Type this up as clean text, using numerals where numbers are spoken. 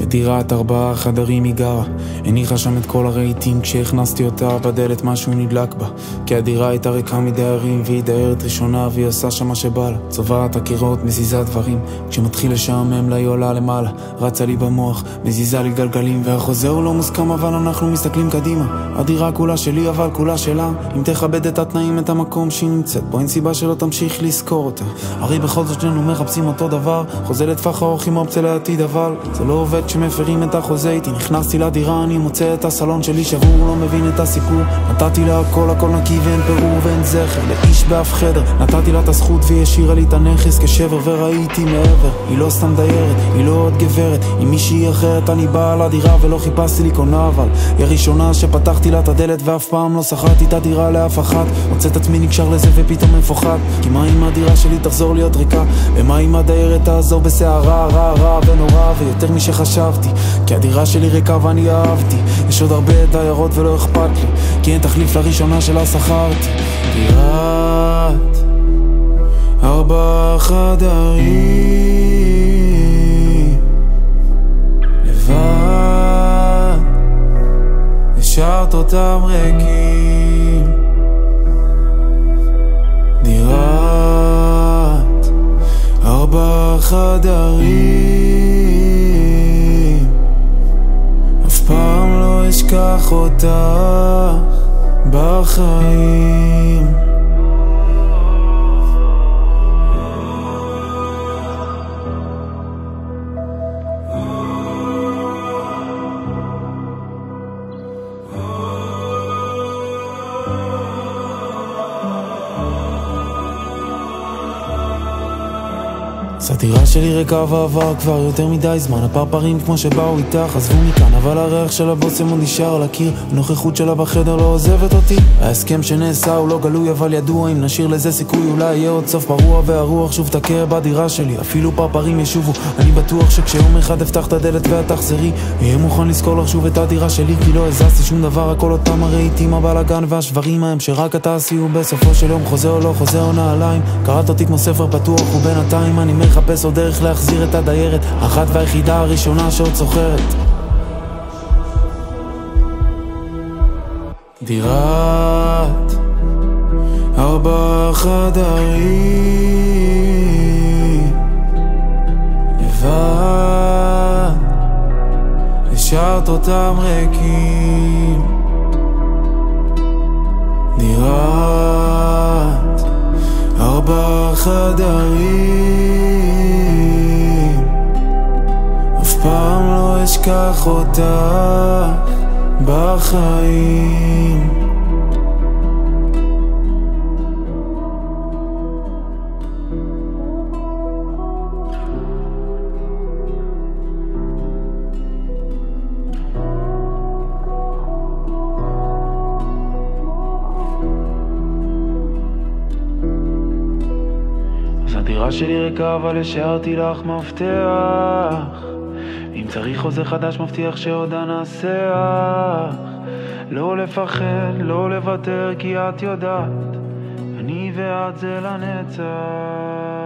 דירת 4 חדרים היא גרה, הניחה שם את כל הרהיטים. כשהכנסתי אותה בדלת משהו נדלק בה, כי הדירה הייתה ריקה מדיירים והיא דיירת ראשונה והיא עושה שם מה שבא לה. צובעת הקירות, מזיזה דברים, כשמתחיל לשעמם לה היא עולה למעלה, רצה לי במוח, מזיזה לי גלגלים. והחוזה הוא לא מוסכם אבל אנחנו מסתכלים קדימה. הדירה כולה שלי אבל כולה שלה, אם תכבד את התנאים את המקום שהיא נמצאת בו אין סיבה שלא תמשיך לזכור אותה. הרי בכל זאת שנינו מחפשים אותו דבר, חוזה לטווח ארוך עם אופציה לעתיד, אבל זה לא עובד כשמפרים את החוזה איתי. נכנסתי לדירה, אני מוצא את הסלון שלי שבור, לא מבין את הסיפור. נתתי לה הכל, הכל נקי ואין פירור ואין זכר לאיש באף חדר. נתתי לה את הזכות והיא השאירה לי את הנכס כשבר, וראיתי מעבר, היא לא סתם דיירת, היא לא עוד גברת, היא מישהי אחרת. אני בא על הדירה ולא חיפשתי לי קונה, אבל היא הראשונה שפתחתי לה את הדלת ואף פעם לא שכרתי את הדירה לאף אחת. מוצא את עצמי נקשר לזה ופתאום מפוחד, כי מה אם הדירה שלי תחזור להיות ריקה, ומה אם הדיירת תעזור בסערה רע רע ונורא ויותר משחשבתי, כי הדירה שלי ריקה ואני אהבתי. יש עוד הרבה דיירות ולא אכפת לי, כי אין תחליף לראשונה שלה שכרתי. דירת 4 חדרים לבד, השארת אותם ריקים. דירת 4 חדרים, אף פעם לא אשכח אותך בחיים. הדירה שלי ריקה ועבר כבר יותר מדי זמן, הפרפרים כמו שבאו איתך עזבו מכאן, אבל הריח של הבוסם עוד נשאר על הקיר, הנוכחות שלה בחדר לא עוזבת אותי. ההסכם שנעשה הוא לא גלוי אבל ידוע, אם נשאיר לזה סיכוי אולי יהיה עוד סוף פרוע, והרוח שוב תקר בדירה שלי, אפילו פרפרים ישובו. אני בטוח שכשיום אחד אפתח את הדלת ואת תחזרי, יהיה מוכן לזכור לך שוב את הדירה שלי, כי לא הזזתי שום דבר, הכל אותם הרהיטים, הבלגן והשברים ההם שרק אתה עשי, ובסופו של יום חוזה או לא חוזה או נעליים. קראת אותי כמו ספר פתוח ובינתיים אני מחפש עוד דרך להחזיר את הדיירת, אחת והיחידה הראשונה שעוד זוכרת. דירת 4 חדרים לבד, השארת אותם ריקים. דירת 4 חדרים, אף פעם לא אשכח אותך בחיים. הדירה שלי ריקה אבל השארתי לך מפתח, אם צריך חוזה חדש מבטיח שעוד אנסח. לא לפחד, לא לוותר, כי את יודעת אני ואת זה לנצח.